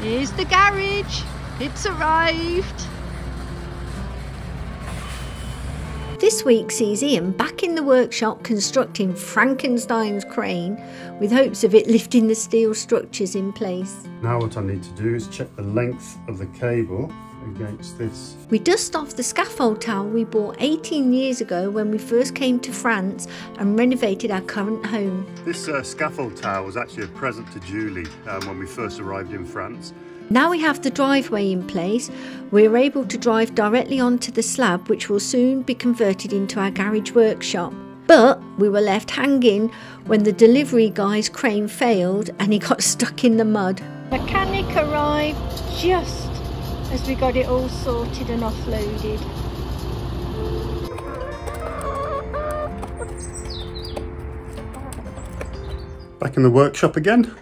Here's the garage. It's arrived. This week sees Ian back in the workshop constructing Frankenstein's crane with hopes of it lifting the steel structures in place. Now what I need to do is check the length of the cable against this. We dust off the scaffold tower we bought 18 years ago when we first came to France and renovated our current home. This scaffold tower was actually a present to Julie when we first arrived in France. Now we have the driveway in place, we're able to drive directly onto the slab, which will soon be converted into our garage workshop. But we were left hanging when the delivery guy's crane failed and he got stuck in the mud. Mechanic arrived just as we got it all sorted and offloaded. Back in the workshop again.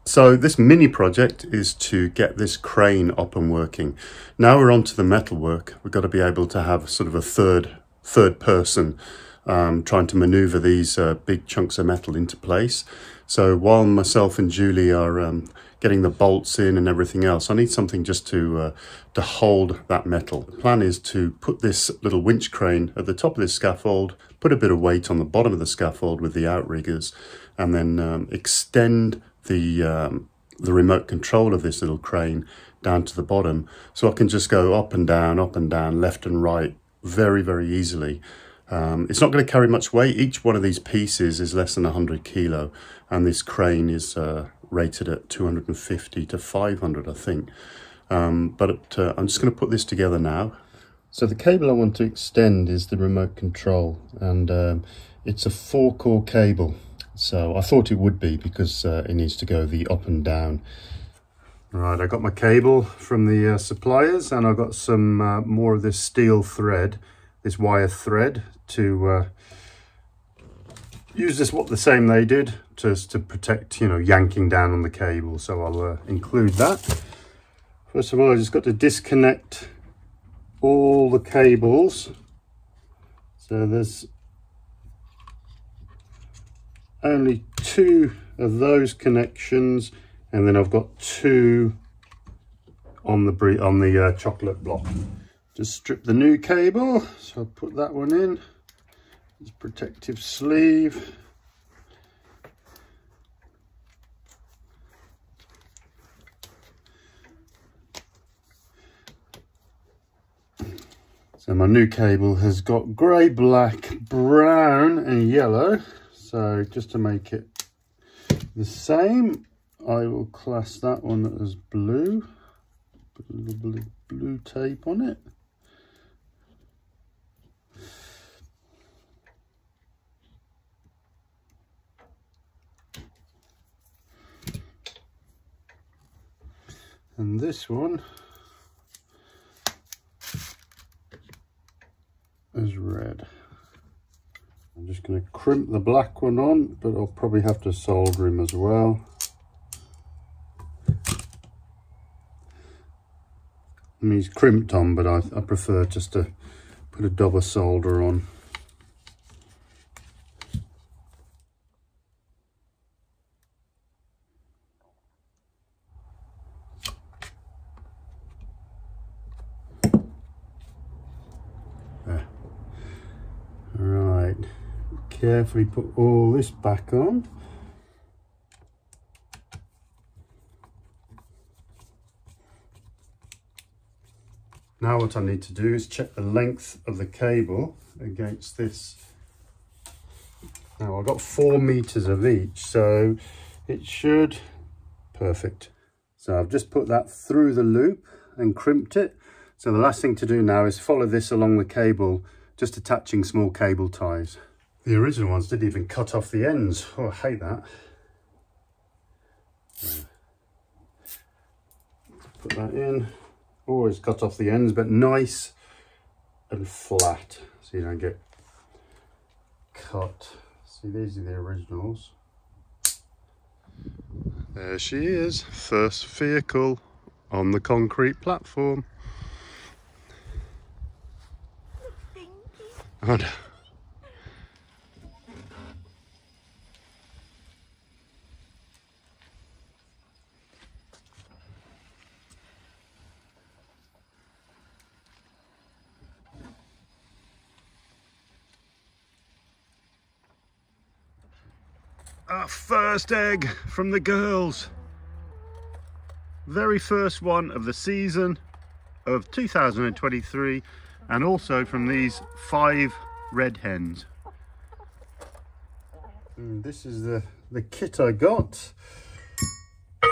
So this mini project is to get this crane up and working. Now we're on to the metal work. We've got to be able to have sort of a third person trying to maneuver these big chunks of metal into place. So while myself and Julie are getting the bolts in and everything else, I need something just to hold that metal. The plan is to put this little winch crane at the top of this scaffold, put a bit of weight on the bottom of the scaffold with the outriggers, and then extend the remote control of this little crane down to the bottom, so I can just go up and down, left and right very, very easily. It's not going to carry much weight. Each one of these pieces is less than 100 kilo, and this crane is rated at 250 to 500, I think. But I'm just going to put this together now. So the cable I want to extend is the remote control, and it's a 4-core cable. So I thought it would be because it needs to go the up and down. Right, I got my cable from the suppliers, and I got some more of this steel thread, this wire thread, to use this the same they did, just to protect, you know, yanking down on the cable. So I'll include that. First of all, I just got to disconnect all the cables. So there's only 2 of those connections, and then I've got 2 on the chocolate block. Just strip the new cable, so I'll put that one in. It's protective sleeve. So my new cable has got grey, black, brown and yellow. So just to make it the same, I will class that one as blue. Put a little bit of blue tape on it. And this one is red. I'm just going to crimp the black one on, but I'll probably have to solder him as well. I mean, he's crimped on, but I prefer just to put a double solder on. There. Right. Carefully put all this back on. Now what I need to do is check the length of the cable against this. Now I've got 4 meters of each, so it should, perfect. So I've just put that through the loop and crimped it. So the last thing to do now is follow this along the cable, just attaching small cable ties. The original ones didn't even cut off the ends. Oh, I hate that. Put that in. Always cut off the ends, but nice and flat, so you don't get cut. See, these are the originals. There she is, first vehicle on the concrete platform. Oh, no. our first egg from the girls. Very first one of the season of 2023, and also from these 5 red hens. And this is the kit I got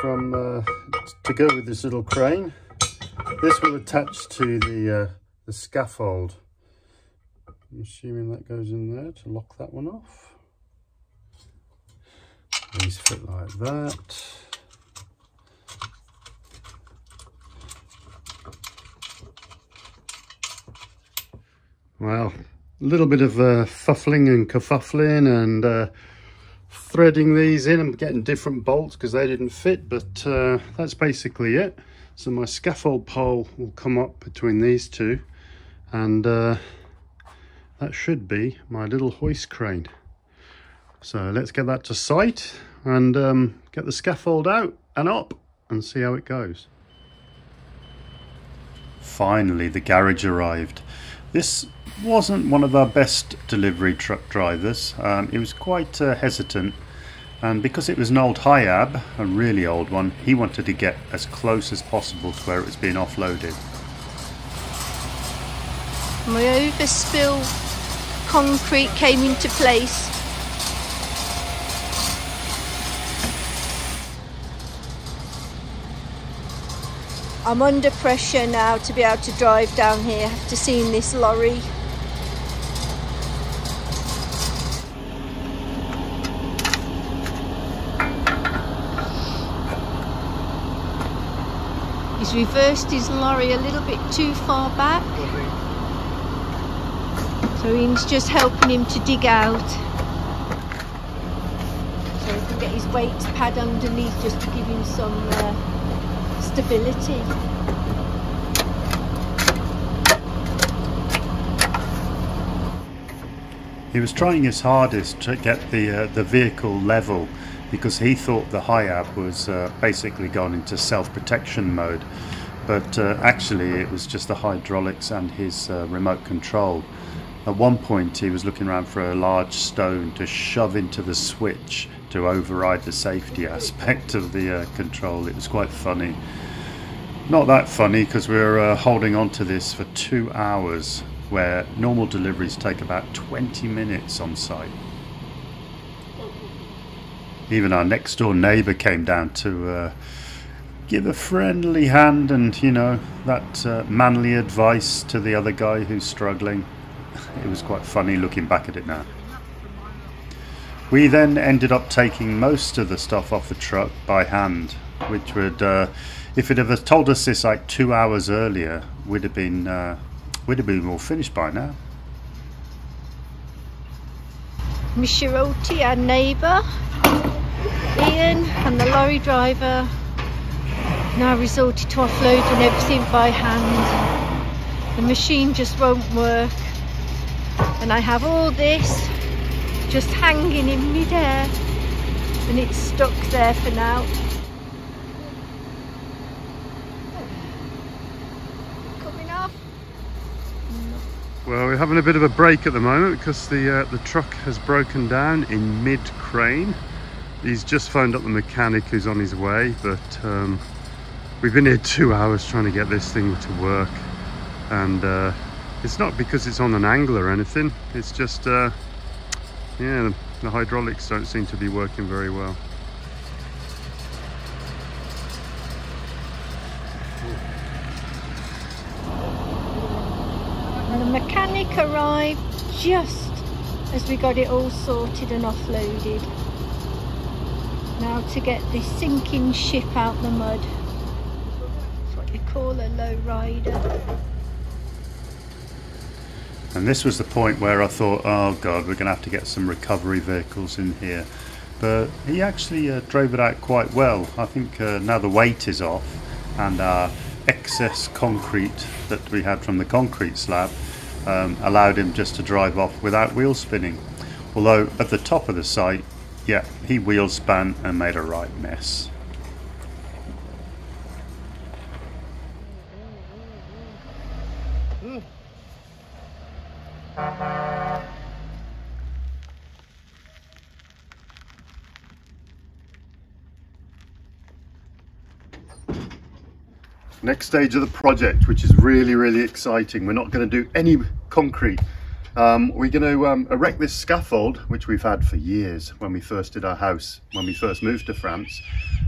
from to go with this little crane. This will attach to the scaffold. I'm assuming that goes in there to lock that one off. These fit like that. Well, a little bit of fuffling and kerfuffling and threading these in. I'm getting different bolts because they didn't fit, but that's basically it. So my scaffold pole will come up between these two, and that should be my little hoist crane. So let's get that to site and get the scaffold out and up and see how it goes. Finally, the garage arrived. This wasn't one of our best delivery truck drivers. He was quite hesitant, and because it was an old Hiab, a really old one, he wanted to get as close as possible to where it was being offloaded. My overspill concrete came into place. I'm under pressure now to be able to drive down here after seeing this lorry. He's reversed his lorry a little bit too far back, so Ian's just helping him to dig out, so he can get his weight pad underneath just to give him some stability. He was trying his hardest to get the vehicle level, because he thought the Hiab was basically gone into self-protection mode, but actually it was just the hydraulics and his remote control. At one point he was looking around for a large stone to shove into the switch to override the safety aspect of the control. It was quite funny. Not that funny, because we were holding on to this for 2 hours, where normal deliveries take about 20 minutes on site. Even our next door neighbour came down to give a friendly hand and, you know, that manly advice to the other guy who's struggling. It was quite funny looking back at it now. We then ended up taking most of the stuff off the truck by hand, which would, if it had told us this like 2 hours earlier, we'd have been all finished by now. Mishiroti, our neighbour, Ian and the lorry driver now resorted to offloading everything by hand. The machine just won't work, and I have all this just hanging in mid-air, and it's stuck there for now. Coming off. Well, we're having a bit of a break at the moment because the truck has broken down in mid-crane. He's just phoned up the mechanic who's on his way, but we've been here 2 hours trying to get this thing to work, and it's not because it's on an angle or anything, it's just yeah, the hydraulics don't seem to be working very well. And the mechanic arrived just as we got it all sorted and offloaded. Now to get this sinking ship out the mud. That's what you call a low rider. And this was the point where I thought, oh God, we're going to have to get some recovery vehicles in here. But he actually drove it out quite well. I think now the weight is off, and our excess concrete that we had from the concrete slab allowed him just to drive off without wheel spinning. Although at the top of the site, yeah, he wheel span and made a right mess. Next stage of the project, which is really exciting. We're not going to do any concrete. We're going to erect this scaffold, which we've had for years when we first did our house, when we first moved to France.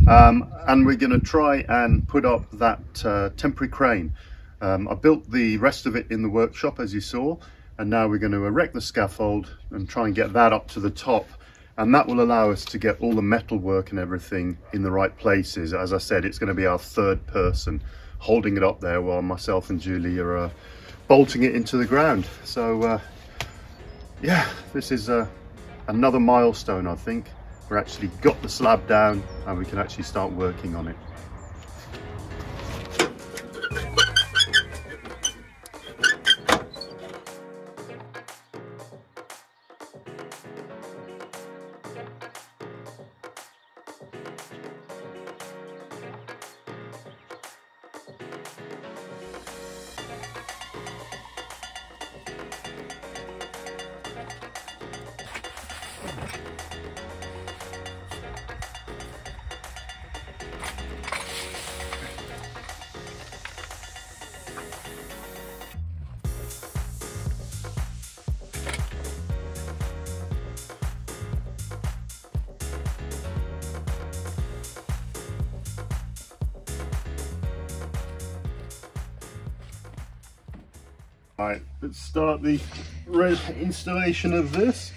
And we're going to try and put up that temporary crane. I built the rest of it in the workshop, as you saw, and now we're going to erect the scaffold and try and get that up to the top. And that will allow us to get all the metal work and everything in the right places. As I said, it's going to be our third person holding it up there while myself and Julie are bolting it into the ground. So yeah, this is another milestone. I think we're actually got the slab down and we can actually start working on it. Right, let's start the installation of this.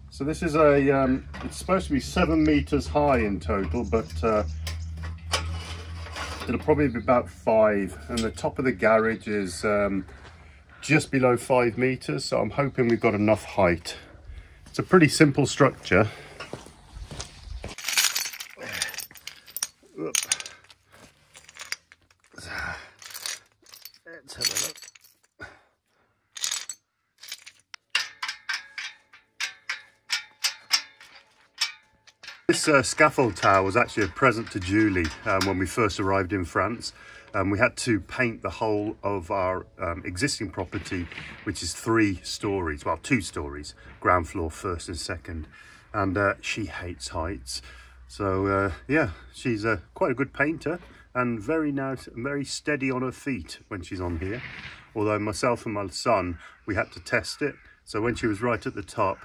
So this is a, it's supposed to be 7 meters high in total, but it'll probably be about 5. And the top of the garage is just below 5 meters, so I'm hoping we've got enough height. It's a pretty simple structure. Let's have a look. This scaffold tower was actually a present to Julie when we first arrived in France. We had to paint the whole of our existing property, which is 3 stories, well 2 stories, ground floor, first and second. And she hates heights. So yeah, she's quite a good painter and very steady on her feet when she's on here. Although myself and my son, we had to test it. So when she was right at the top,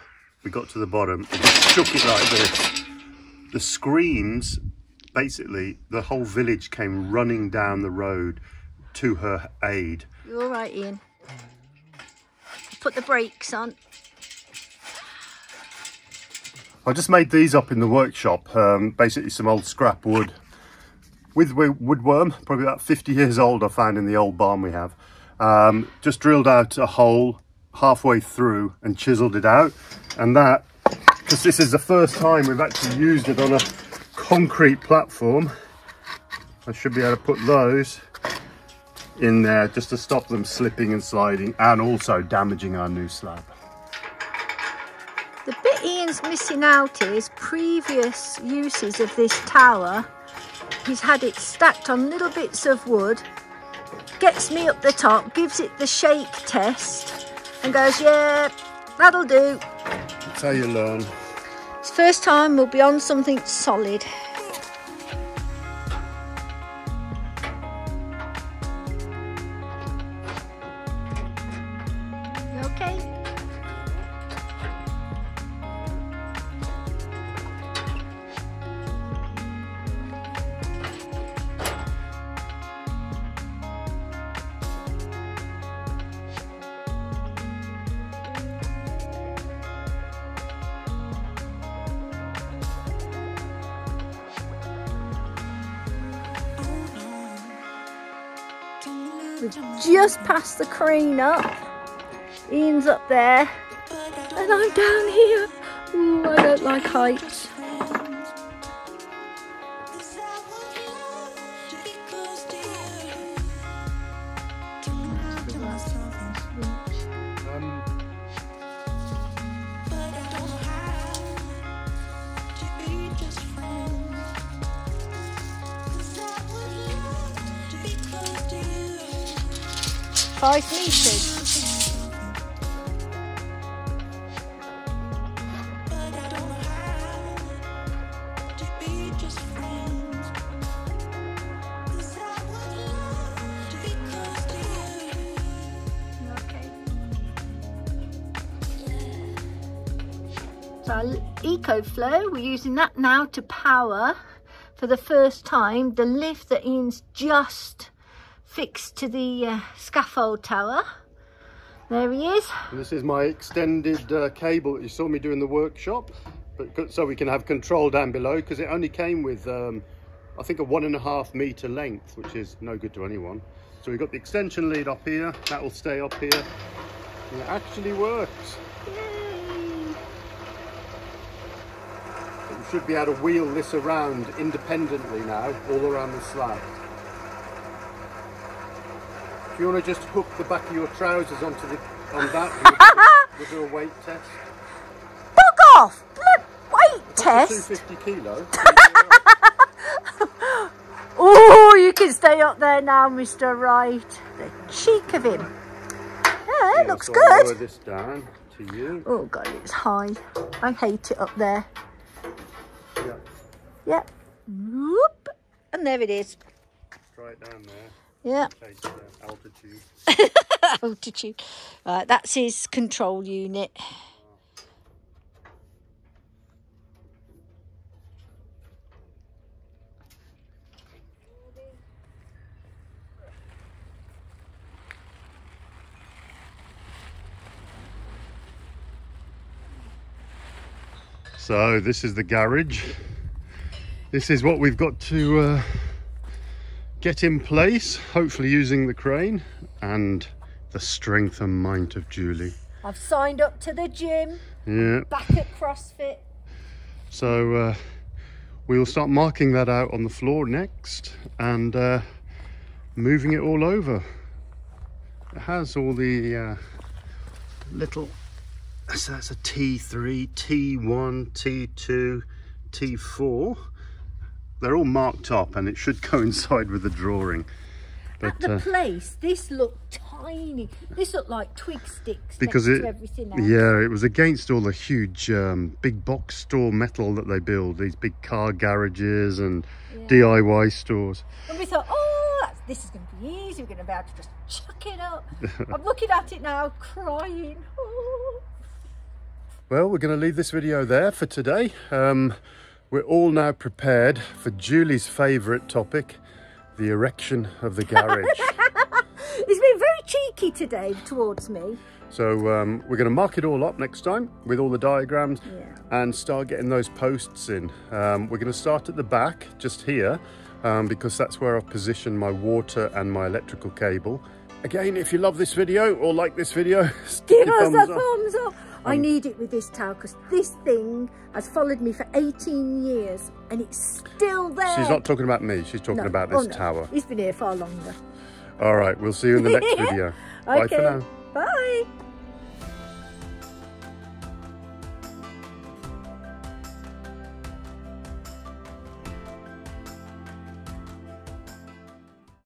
we got to the bottom and shook it like this. The screams, basically, the whole village came running down the road to her aid. You all right, Ian? Put the brakes on. I just made these up in the workshop, basically some old scrap wood with woodworm, probably about 50 years old I found in the old barn we have. Just drilled out a hole halfway through and chiseled it out, and that, because this is the first time we've actually used it on a concrete platform, I should be able to put those in there just to stop them slipping and sliding and also damaging our new slab. The bit Ian's missing out is previous uses of this tower. He's had it stacked on little bits of wood, gets me up the top, gives it the shake test and goes, yeah, that'll do. That's how you learn. It's the first time we'll be on something solid. You okay? We've just passed the crane up. Ian's up there and I'm down here. Ooh, I don't like heights. Five meters. So our EcoFlow, we're using that now to power, for the first time, the lift that Ian's just fixed to the scaffold tower. There he is. And this is my extended cable that you saw me do in the workshop, but so we can have control down below, because it only came with I think a 1.5 meter length, which is no good to anyone. So we've got the extension lead up here, that will stay up here, and it actually works. Yay. But we should be able to wheel this around independently now, all around the slab. If you want to just hook the back of your trousers on that, we'll do a weight test. Bug off! Weight test? 250 kilo. Oh, you can stay up there now, Mr. Wright. The cheek of him. Yeah, it looks so good. I'll lower this down to you. Oh God, it's high. I hate it up there. Yeah. Yep. Whoop. And there it is. Try it down there. Yeah. Altitude. Altitude. Right, that's his control unit. So this is the garage. This is what we've got to get in place, hopefully using the crane and the strength and might of Julie. I've signed up to the gym. Yeah. Back at CrossFit. So we'll start marking that out on the floor next and moving it all over. It has all the little, so that's a T3, T1, T2, T4. They're all marked up and it should coincide with the drawing. But, at the place, this looked tiny. This looked like twig sticks because next to everything else. Yeah, it was against all the huge big box store metal that they build, these big car garages and DIY stores. And we thought, oh, this is going to be easy. We're going to be able to just chuck it up. I'm looking at it now, crying. Oh. Well, we're going to leave this video there for today. We're all now prepared for Julie's favourite topic, the erection of the garage. He's been very cheeky today towards me. So we're going to mark it all up next time with all the diagrams and start getting those posts in. We're going to start at the back, just here, because that's where I've positioned my water and my electrical cable. Again, if you love this video or like this video, give us a thumbs up. I need it with this towel because this thing has followed me for 18 years and it's still there. She's not talking about me, she's talking about this tower. He's been here far longer. All right, we'll see you in the next video. Okay. Bye for now. Bye.